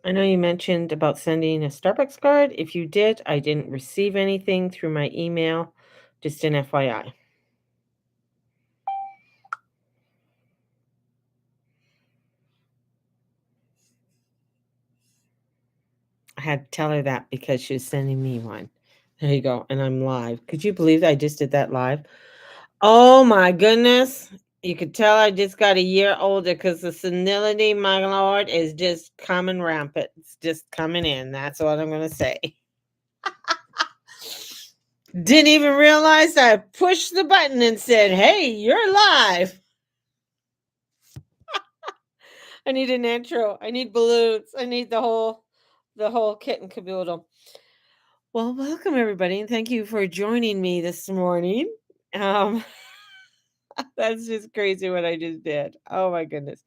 I know you mentioned about sending a Starbucks card. If you did, I didn't receive anything through my email. Just an FYI. I had to tell her that because she was sending me one. There you go. And I'm live. Could you believe I just did that live? Oh my goodness. You could tell I just got a year older because the senility, my lord, is just coming rampant. It's just coming in. That's what I'm going to say. Didn't even realize I pushed the button and said, "Hey, you're live." I need an intro. I need balloons. I need the whole kit and caboodle. Well, welcome everybody, and thank you for joining me this morning. Um, that's just crazy what I just did. Oh my goodness.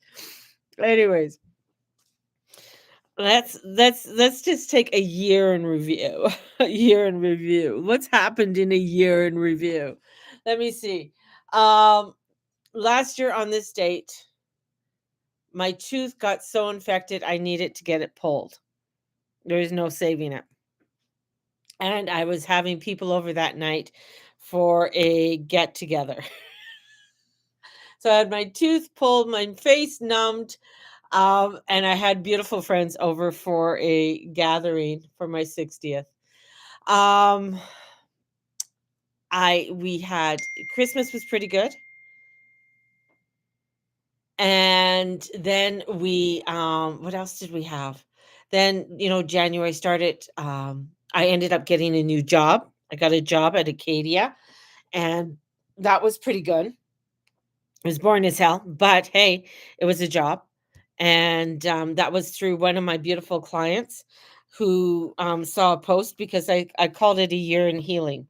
Anyways, let's just take a year in review. A year in review. What's happened in a year in review? Let me see. Um, Last year on this date, my tooth got so infected I needed to get it pulled. There's no saving it. And I was having people over that night for a get together. So I had my tooth pulled, my face numbed, and I had beautiful friends over for a gathering for my 60th. Um, I we had Christmas was pretty good. And then what else did we have? Then, January started. I ended up getting a new job. I got a job at Acadia, and that was pretty good. I was boring as hell, but hey, it was a job. And that was through one of my beautiful clients who saw a post because I called it a year in healing,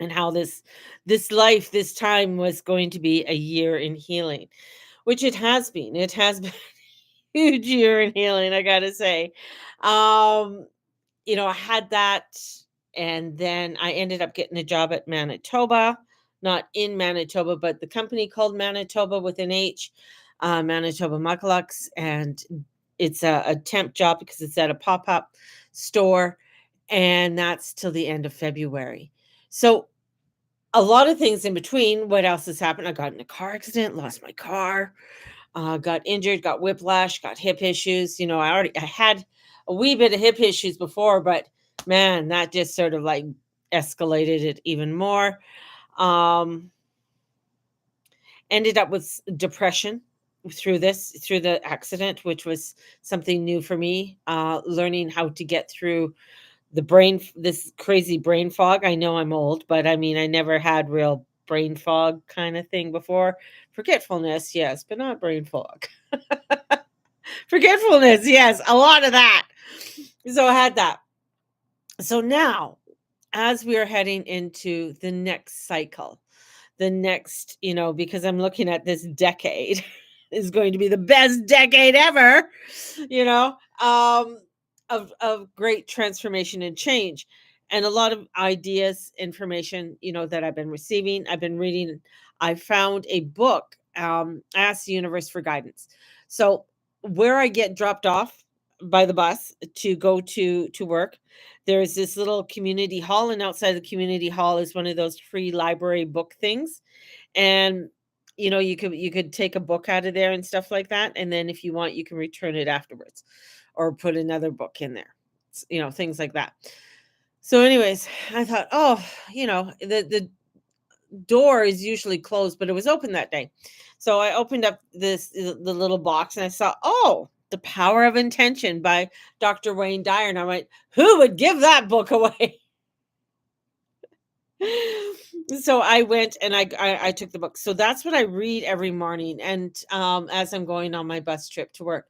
and how this life, this time was going to be a year in healing, which it has been. It has been a huge year in healing, I gotta say. Um, I had that, and then I ended up getting a job at Manitoba, not in Manitoba, but the company called Manitoba with an H, Manitoba Mucklux, and it's a temp job because it's at a pop-up store, and that's till the end of February. So a lot of things in between. What else has happened? I got in a car accident, lost my car, got injured, got whiplash, got hip issues. I had a wee bit of hip issues before, but man, that just sort of like escalated it even more. Um, Ended up with depression through the accident, which was something new for me. Learning how to get through this crazy brain fog. I know I'm old, but I mean, I never had real brain fog kind of thing before. Forgetfulness, yes, but not brain fog. Forgetfulness, yes, a lot of that. So I had that. So now, as we are heading into the next cycle, the next, because I'm looking at this decade is going to be the best decade ever, you know, um, of great transformation and change. And a lot of ideas, information, that I've been receiving, I've been reading. I found a book, Ask the Universe for Guidance. So where I get dropped off by the bus to go to work, there's this little community hall, and outside the community hall is one of those free library book things. And you could take a book out of there and stuff like that, and then if you want, you can return it afterwards or put another book in there. Things like that. So anyways, I thought, oh, the door is usually closed, but it was open that day. So I opened up the little box, and I saw, oh, The Power of Intention by Dr. Wayne Dyer. And I went, who would give that book away? So I went and I took the book. So that's what I read every morning. And as I'm going on my bus trip to work,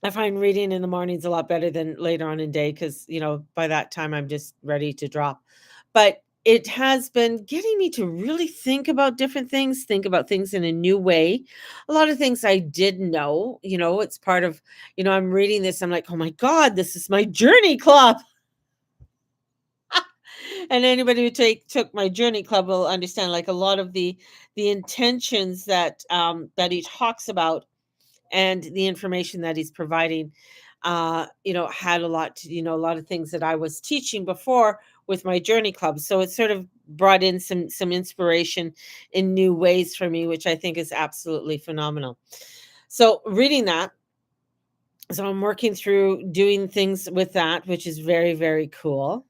I find reading in the mornings a lot better than later on in day, because by that time I'm just ready to drop. But it has been getting me to really think about things in a new way. A lot of things I did know, it's part of, I'm reading this, I'm like, oh my God, this is my journey club. And anybody who took my journey club will understand, like, a lot of the intentions that he talks about and the information that he's providing, had a lot to, a lot of things that I was teaching before with my journey club. So it sort of brought in some inspiration in new ways for me, which I think is absolutely phenomenal. So reading that, so I'm working through doing things with that, which is very, very cool.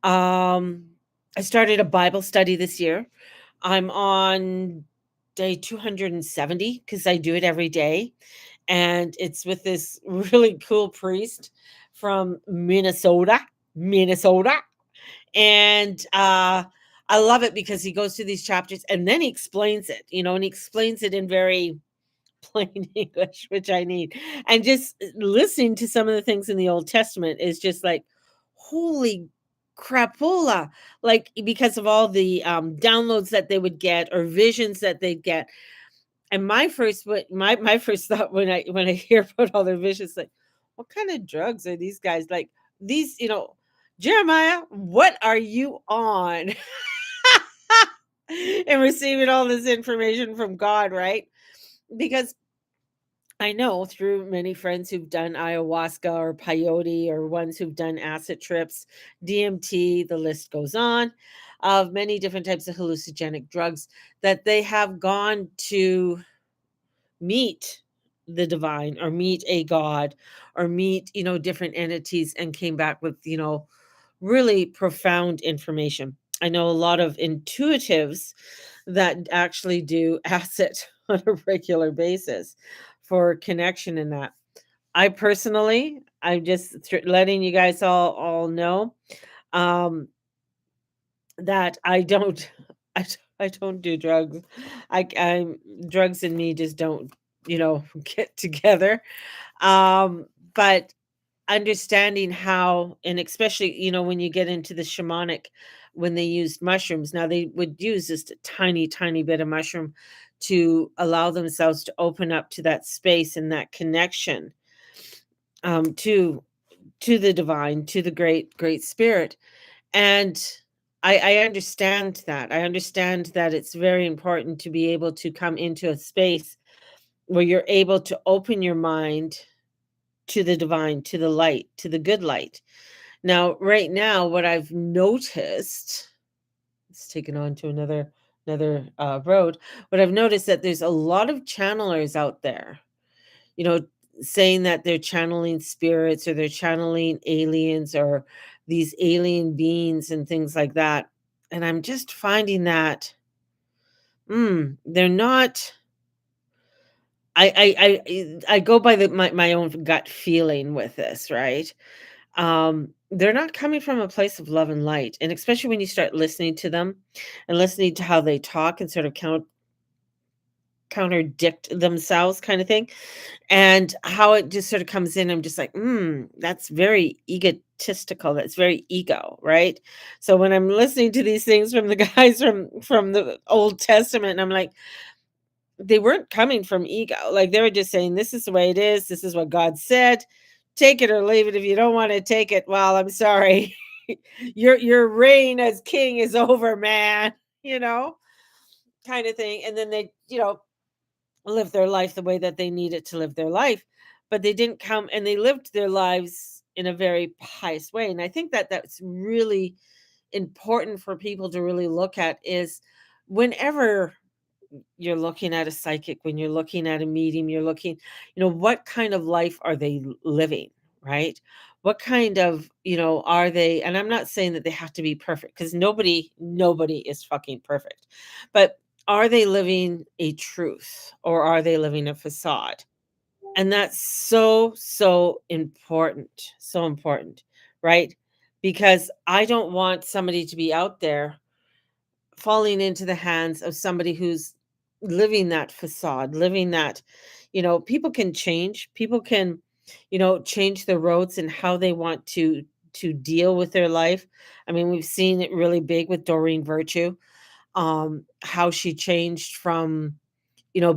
Um, I started a Bible study this year. I'm on day 270 because I do it every day. And it's with this really cool priest from Minnesota. And I love it because he goes through these chapters and then he explains it, and he explains it in very plain English, which I need. And just listening to some of the things in the Old Testament is just like, holy crapola. Like, because of all the downloads that they would get or visions that they'd get. And my first thought when I hear about all their visions, like, what kind of drugs are these guys like? These, Jeremiah, what are you on? And receiving all this information from God, right? Because I know through many friends who've done ayahuasca or peyote or ones who've done acid trips, DMT, the list goes on, of many different types of hallucinogenic drugs that they have gone to meet the divine or meet a god or meet, different entities and came back with, really profound information. I know a lot of intuitives that actually do acid on a regular basis for connection in that. I personally, I'm just letting you guys all know um that I don't I don't do drugs. I'm drugs and me just don't, get together. But understanding how, and especially, when you get into the shamanic, when they used mushrooms, now they would use just a tiny, tiny bit of mushroom to allow themselves to open up to that space and that connection to the divine, to the great, great spirit. And I understand that. I understand that it's very important to be able to come into a space where you're able to open your mind to the divine, to the light, to the good light. Now, right now, what I've noticed, it's taken on to another road. What I've noticed that there's a lot of channelers out there, you know, saying that they're channeling spirits or they're channeling aliens or these alien beings and things like that. And I'm just finding that they're not. I go by my own gut feeling with this, right? They're not coming from a place of love and light, and especially when you start listening to them and listening to how they talk and sort of counterdict themselves, kind of thing, and how it just sort of comes in. I'm just like, that's very egotistical. That's very ego, right? So when I'm listening to these things from the guys from the Old Testament, and I'm like, they weren't coming from ego. Like, they were just saying, "This is the way it is. This is what God said. Take it or leave it. If you don't want to take it, well, I'm sorry. Your reign as king is over, man." You know, kind of thing. And then they, live their life the way that they needed to live their life, but they didn't come and they lived their lives in a very pious way. And I think that that's really important for people to really look at is whenever you're looking at a psychic, when you're looking at a medium, you're looking, what kind of life are they living, right? What kind of, are they? And I'm not saying that they have to be perfect because nobody is fucking perfect. But are they living a truth or are they living a facade? And that's so, so important. So important, right? Because I don't want somebody to be out there falling into the hands of somebody who's living that facade, living that, people can change. People can, change the roads and how they want to deal with their life. I mean, we've seen it really big with Doreen Virtue, how she changed from,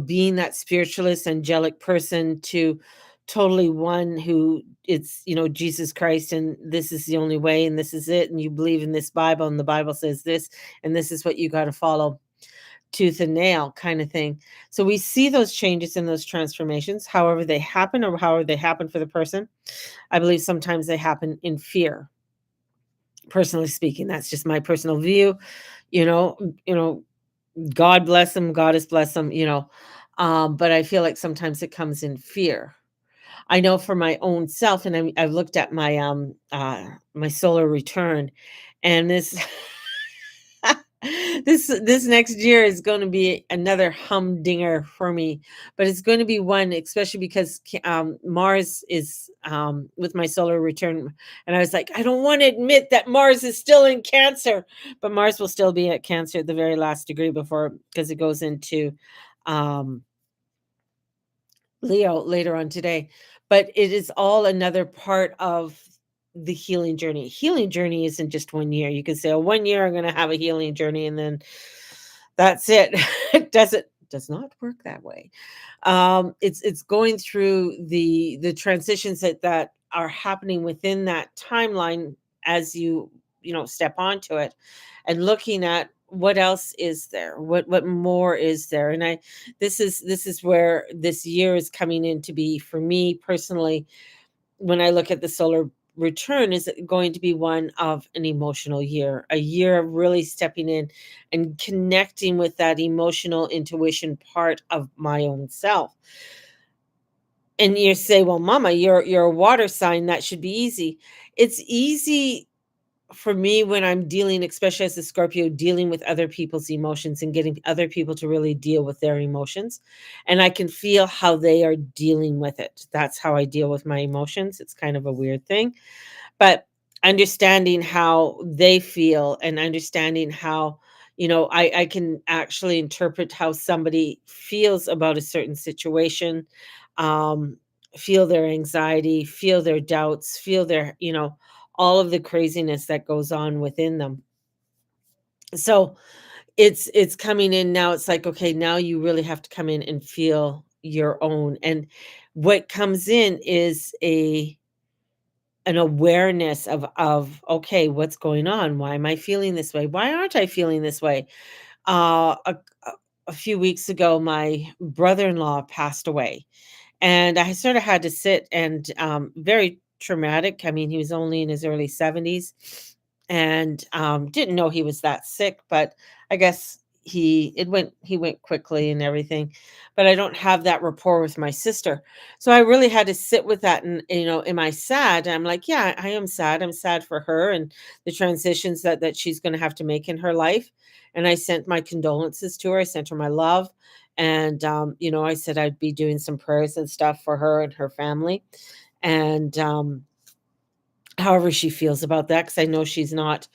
being that spiritualist, angelic person to totally one who it's, Jesus Christ, and this is the only way, and this is it, and you believe in this Bible, and the Bible says this, and this is what you got to follow. tooth and nail kind of thing. So we see those changes and those transformations, however they happen or however they happen for the person. I believe sometimes they happen in fear. Personally speaking, that's just my personal view. You know, God bless them, Goddess bless them, but I feel like sometimes it comes in fear. I know for my own self, and I've looked at my solar return, and this this next year is going to be another humdinger for me, but it's going to be one, especially because Mars is with my solar return, and I was like, I don't want to admit that Mars is still in Cancer, but Mars will still be at Cancer at the very last degree before because it goes into um, Leo later on today. But it is all another part of the healing journey. Healing journey isn't just 1 year. You can say, oh, 1 year I'm going to have a healing journey and then that's it. It does not work that way. It's going through the transitions that are happening within that timeline as you step onto it and looking at what else is there, what more is there. And I this is where this year is coming in to be for me personally. When I look at the solar return, is it going to be one of an emotional year, a year of really stepping in and connecting with that emotional intuition part of my own self. And you say, well, mama, you're a water sign, that should be easy. It's easy for me when I'm dealing, especially as a Scorpio, dealing with other people's emotions and getting other people to really deal with their emotions. And I can feel how they are dealing with it. That's how I deal with my emotions. It's kind of a weird thing, but understanding how they feel and understanding how, I can actually interpret how somebody feels about a certain situation, um, feel their anxiety, feel their doubts, feel their, all of the craziness that goes on within them. So it's coming in now. It's like, okay, now you really have to come in and feel your own. And what comes in is an awareness of okay, what's going on? Why am I feeling this way? Why aren't I feeling this way? A a few weeks ago, my brother-in-law passed away, and I sort of had to sit and very traumatic. I mean, he was only in his early 70s and didn't know he was that sick, but I guess he went quickly and everything. But I don't have that rapport with my sister. So I really had to sit with that. And am I sad? I'm like, yeah, I am sad. I'm sad for her and the transitions that she's going to have to make in her life. And I sent my condolences to her. I sent her my love. And I said I'd be doing some prayers and stuff for her and her family. And however she feels about that, because I know she's not,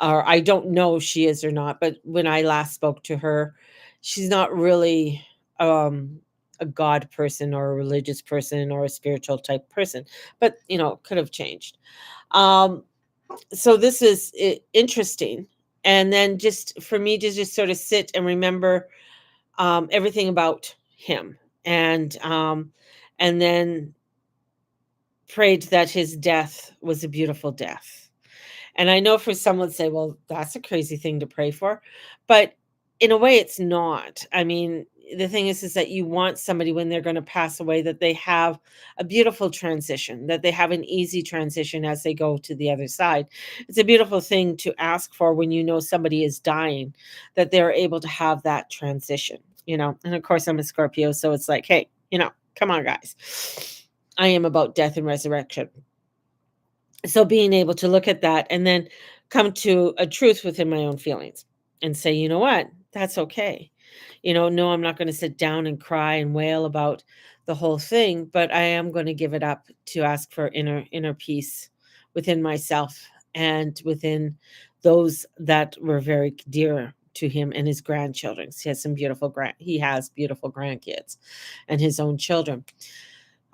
or I don't know if she is or not, but when I last spoke to her, she's not really um a God person or a religious person or a spiritual type person, but could have changed. Um so this is interesting. And then just for me to just sort of sit and remember everything about him, and then prayed that his death was a beautiful death. And I know for some would say, well, that's a crazy thing to pray for. But in a way, it's not. I mean, the thing is that you want somebody when they're going to pass away that they have a beautiful transition, that they have an easy transition as they go to the other side. It's a beautiful thing to ask for when you know somebody is dying, that they're able to have that transition. And of course, I'm a Scorpio. So it's like, hey, come on, guys. I am about death and resurrection. So being able to look at that and then come to a truth within my own feelings and say, you know what, that's okay. No, I'm not going to sit down and cry and wail about the whole thing, but I am going to give it up to ask for inner peace within myself and within those that were very dear to him and his grandchildren. He has beautiful grandkids and his own children,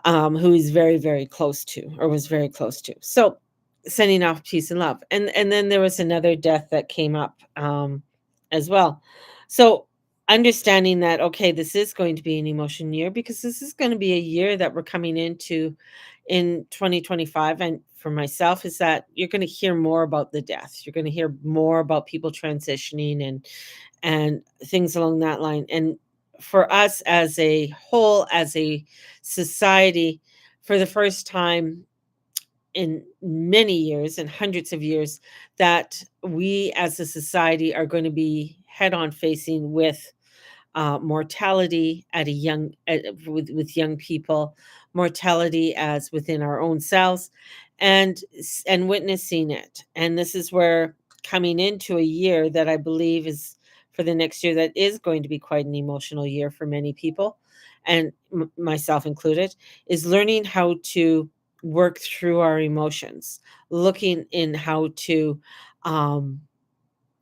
who he's very, very close to, or was very close to. So sending off peace and love. And then there was another death that came up as well. So understanding that, okay, this is going to be an emotion year because this is going to be a year that we're coming into in 2025, and for myself, is that you're going to hear more about the death. You're going to hear more about people transitioning and things along that line. And for us as a whole, as a society, for the first time in many years and hundreds of years, that we as a society are going to be head on facing with mortality at a young with young people, mortality as within our own selves, and witnessing it. And this is where, coming into a year that I believe is for the next year, that is going to be quite an emotional year for many people, and myself included, is learning how to work through our emotions, looking in how to um,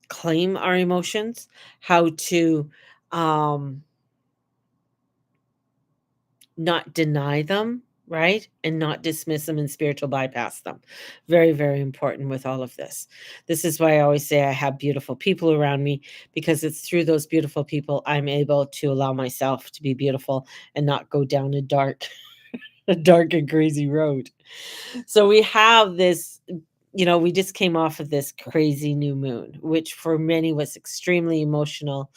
claim our emotions, how to um, not deny them, right? And not dismiss them and spiritual bypass them. Very, very important with all of this. This is why I always say I have beautiful people around me, because it's through those beautiful people I'm able to allow myself to be beautiful and not go down a dark, a dark and crazy road. So we have this, we just came off of this crazy new moon, which for many was extremely emotional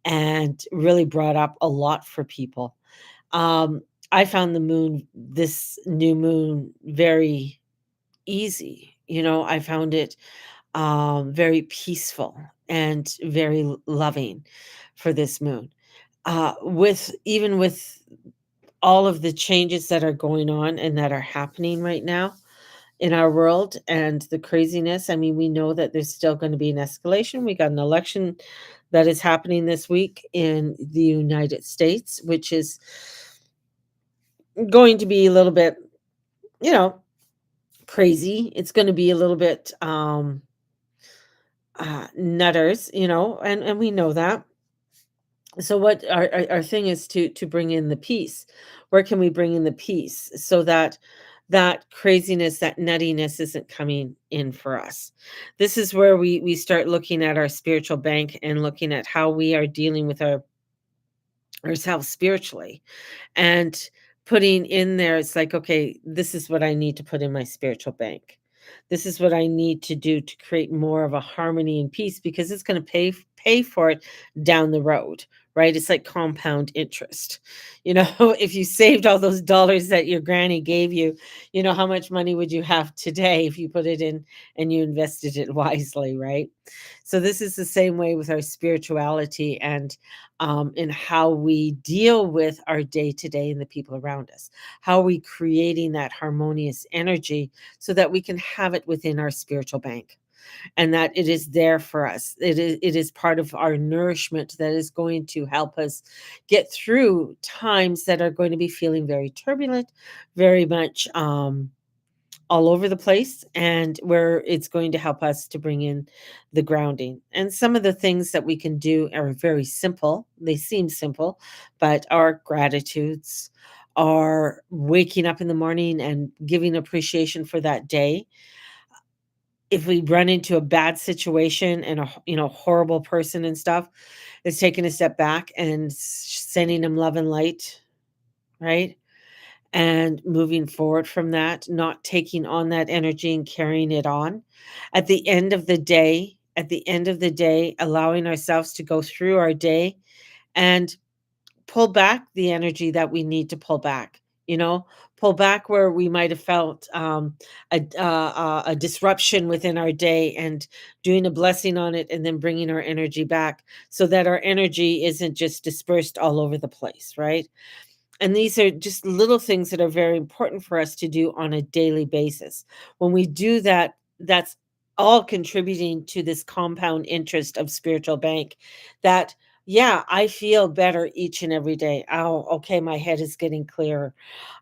and really brought up a lot for people. Um, I found this new moon, very easy. I found it very peaceful and very loving for this moon. With all of the changes that are going on and that are happening right now in our world and the craziness, I mean, we know that there's still going to be an escalation. We got an election that is happening this week in the United States, which is going to be a little bit, you know, crazy. It's going to be a little bit nutters, and we know that. So what our thing is to bring in the peace. Where can we bring in the peace so that that craziness, that nuttiness isn't coming in for us? This is where we start looking at our spiritual bank and looking at how we are dealing with ourselves spiritually, and putting in there, it's like, okay, this is what I need to put in my spiritual bank. This is what I need to do to create more of a harmony and peace, because it's going to pay for it down the road, right? It's like compound interest. If you saved all those dollars that your granny gave you, how much money would you have today if you put it in and you invested it wisely, right? So this is the same way with our spirituality, and in how we deal with our day to day and the people around us. How are we creating that harmonious energy so that we can have it within our spiritual bank, and that it is there for us? It is part of our nourishment that is going to help us get through times that are going to be feeling very turbulent, very much all over the place, and where it's going to help us to bring in the grounding. And some of the things that we can do are very simple. They seem simple, but our gratitudes, are waking up in the morning and giving appreciation for that day. If we run into a bad situation and horrible person and stuff, it's taking a step back and sending them love and light, right? And moving forward from that, not taking on that energy and carrying it on. At the end of the day, allowing ourselves to go through our day and pull back the energy that we need to pull back, you know, pull back where we might have felt a disruption within our day, and doing a blessing on it, and then bringing our energy back so that our energy isn't just dispersed all over the place, right? And these are just little things that are very important for us to do on a daily basis. When we do that, that's all contributing to this compound interest of spiritual bank, that, yeah, I feel better each and every day. Oh, okay, my head is getting clearer.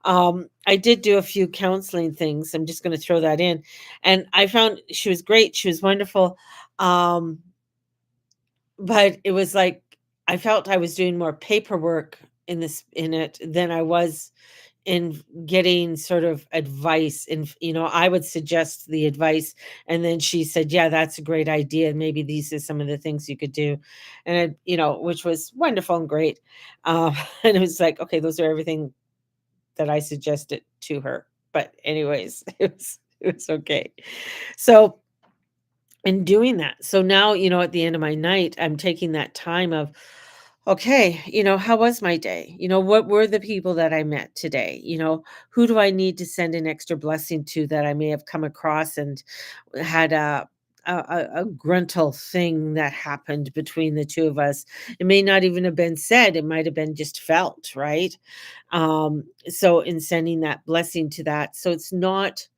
I did do a few counseling things. I'm just going to throw that in. And I found she was great. She was wonderful. Um, but it was like I felt I was doing more paperwork in it than I was in getting sort of advice. And I would suggest the advice, and then she said, "Yeah, that's a great idea. Maybe these are some of the things you could do," and which was wonderful and great. And it was like, okay, those are everything that I suggested to her. But anyways, it was okay. So in doing that, so now, at the end of my night, I'm taking that time of, okay, how was my day? What were the people that I met today? Who do I need to send an extra blessing to that I may have come across and had a gruntle thing that happened between the two of us. It may not even have been said, it might have been just felt, right? So in sending that blessing to that, so it's not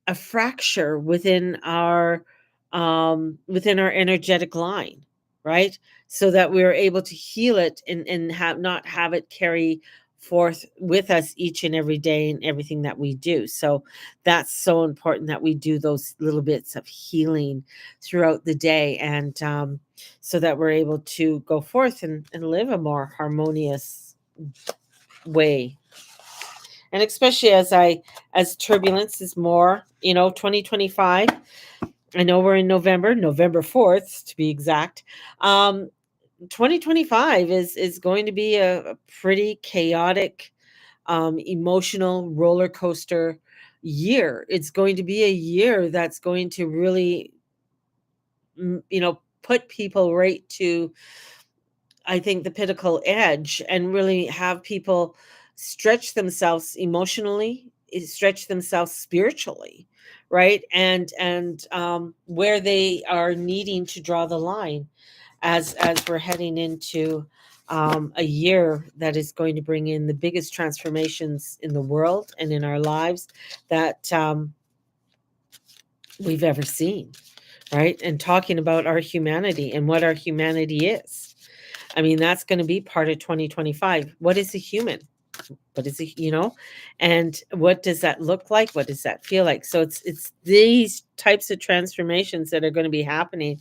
a fracture within our energetic line, right? So that we're able to heal it and have not have it carry forth with us each and every day in everything that we do. So that's so important that we do those little bits of healing throughout the day, and so that we're able to go forth and live a more harmonious way. And especially as turbulence is more, 2025. I know we're in November 4th to be exact. Um, 2025 is going to be a pretty chaotic, emotional roller coaster year. It's going to be a year that's going to really, put people right to, I think, the pinnacle edge, and really have people stretch themselves emotionally, stretch themselves spiritually, right? And where they are needing to draw the line as we're heading into a year that is going to bring in the biggest transformations in the world and in our lives that we've ever seen, right? And talking about our humanity and what our humanity is. I mean, that's going to be part of 2025. What is a human? What is it, and what does that look like? What does that feel like? So it's these types of transformations that are going to be happening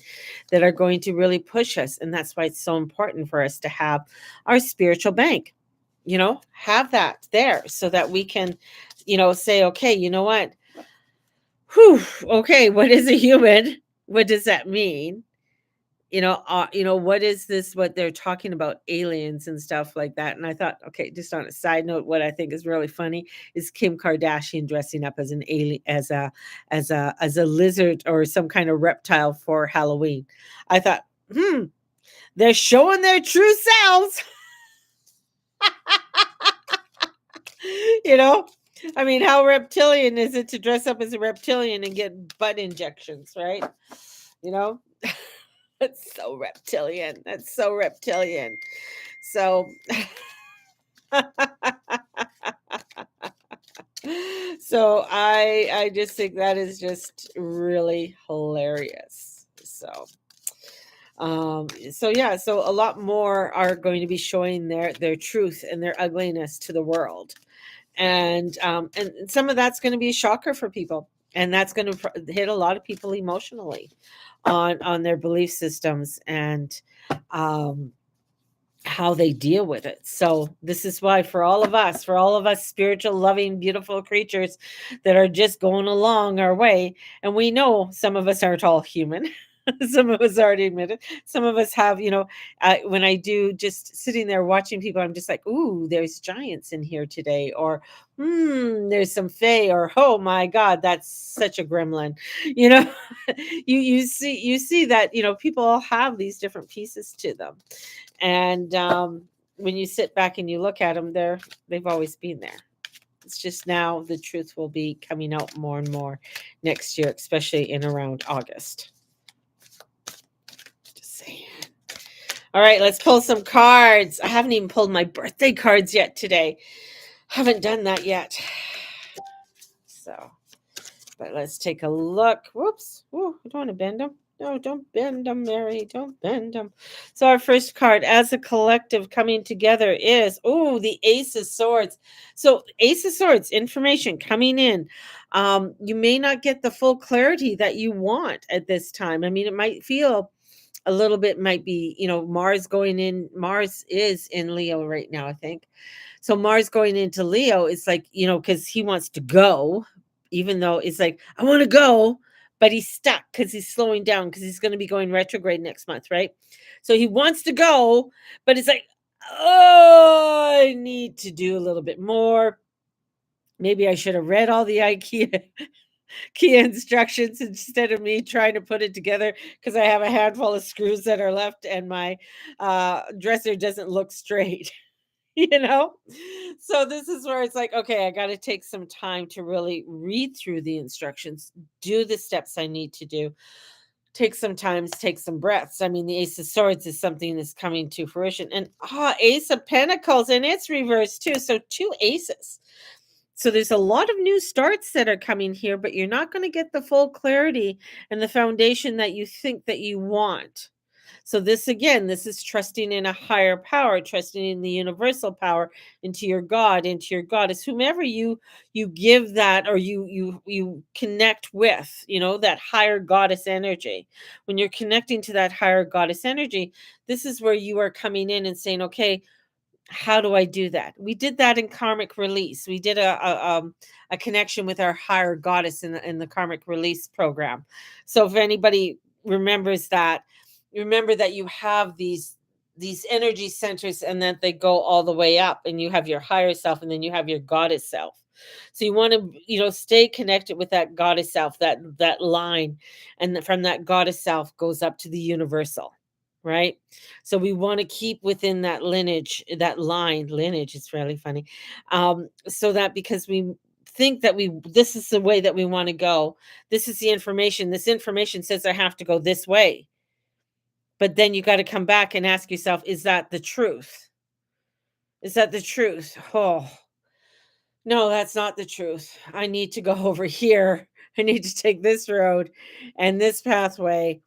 that are going to really push us. And that's why it's so important for us to have our spiritual bank, have that there so that we can, say, okay, you know what? Whew, okay, what is a human? What does that mean? What is this, what they're talking about, aliens and stuff like that. And I thought, okay, just on a side note, what I think is really funny is Kim Kardashian dressing up as an alien, as a lizard or some kind of reptile for Halloween. I thought, they're showing their true selves. you know I mean, how reptilian is it to dress up as a reptilian and get butt injections, right? you know That's so reptilian. That's so reptilian. So, so I just think that is just really hilarious. So yeah, so a lot more are going to be showing their truth and their ugliness to the world, and some of that's going to be a shocker for people, and that's going to hit a lot of people emotionally on their belief systems and um how they deal with it. So this is why for all of us spiritual, loving, beautiful creatures that are just going along our way, and we know some of us aren't all human. Some of us already admit it. Some of us have, when I do just sitting there watching people, I'm just like, ooh, there's giants in here today, or there's some fae, or oh my God, that's such a gremlin. You know, you see that, people all have these different pieces to them, and when you sit back and you look at them, they've always been there. It's just now the truth will be coming out more and more next year, especially in around August. Just saying. All right, let's pull some cards. I haven't even pulled my birthday cards yet today. Haven't done that yet. So, but let's take a look. Whoops. Ooh, I don't want to bend them. No, don't bend them, Mary. Don't bend them. So our first card, as a collective coming together, is the Ace of Swords. So Ace of Swords, information coming in. You may not get the full clarity that you want at this time. I mean, it might feel a little bit, might be, Mars going in. Mars is in Leo right now, I think. So Mars going into Leo is like, because he wants to go, even though it's like, I want to go, but he's stuck because he's slowing down because he's going to be going retrograde next month, right? So he wants to go, but it's like, oh, I need to do a little bit more. Maybe I should have read all the IKEA key instructions instead of me trying to put it together because I have a handful of screws that are left and my dresser doesn't look straight. you know? So this is where it's like, okay, I got to take some time to really read through the instructions, do the steps I need to do, take some time, take some breaths. I mean, the Ace of Swords is something that's coming to fruition. And Ace of Pentacles, and it's reversed too. So two aces. So there's a lot of new starts that are coming here, but you're not going to get the full clarity and the foundation that you think that you want. So this again, this is trusting in a higher power, trusting in the universal power, into your God, into your goddess, whomever you give that, or you connect with, that higher goddess energy. When you're connecting to that higher goddess energy, this is where you are coming in and saying, okay, how do I do that? We did that in karmic release. We did a connection with our higher goddess in the karmic release program. So if anybody remembers that, remember that you have these energy centers, and that they go all the way up, and you have your higher self, and then you have your goddess self. So you want to, stay connected with that goddess self, that line, and from that goddess self goes up to the universal, right? So we want to keep within that lineage, that line. Lineage is really funny. So that, because we think that this is the way that we want to go. This is the information. This information says I have to go this way. But then you got to come back and ask yourself, is that the truth? Is that the truth? Oh, no, that's not the truth. I need to go over here. I need to take this road and this pathway.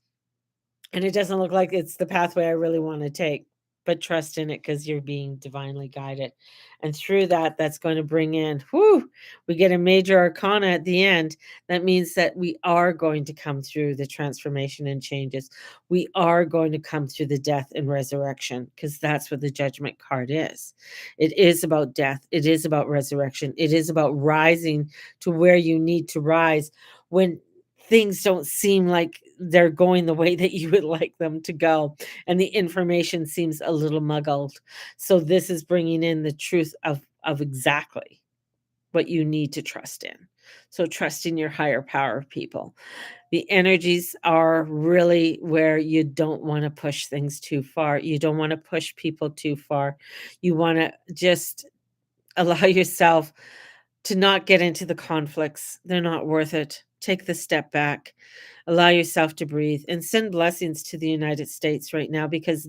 And it doesn't look like it's the pathway I really want to take, but trust in it because you're being divinely guided. And through that, that's going to bring in, we get a major arcana at the end. That means that we are going to come through the transformation and changes. We are going to come through the death and resurrection, because that's what the judgment card is. It is about death. It is about resurrection. It is about rising to where you need to rise when things don't seem like they're going the way that you would like them to go, and the information seems a little muggled. So this is bringing in the truth of exactly what you need to trust in. So trust in your higher power, people. The energies are really where you don't want to push things too far. You don't want to push people too far. You want to just allow yourself to not get into the conflicts. They're not worth it. Take the step back, allow yourself to breathe, and send blessings to the United States right now, because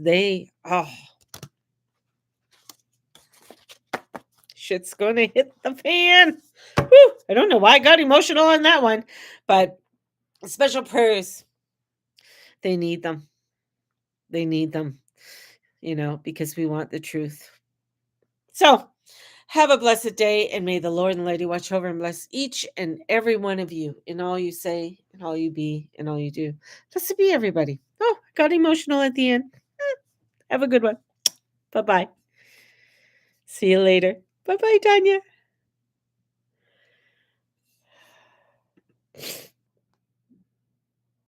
shit's going to hit the fan. Whew, I don't know why I got emotional on that one, but special prayers. They need them. They need them, because we want the truth. So, have a blessed day, and may the Lord and Lady watch over and bless each and every one of you in all you say, and all you be, and all you do. Blessed be everybody. Oh, got emotional at the end. Have a good one. Bye bye. See you later. Bye bye, Tanya.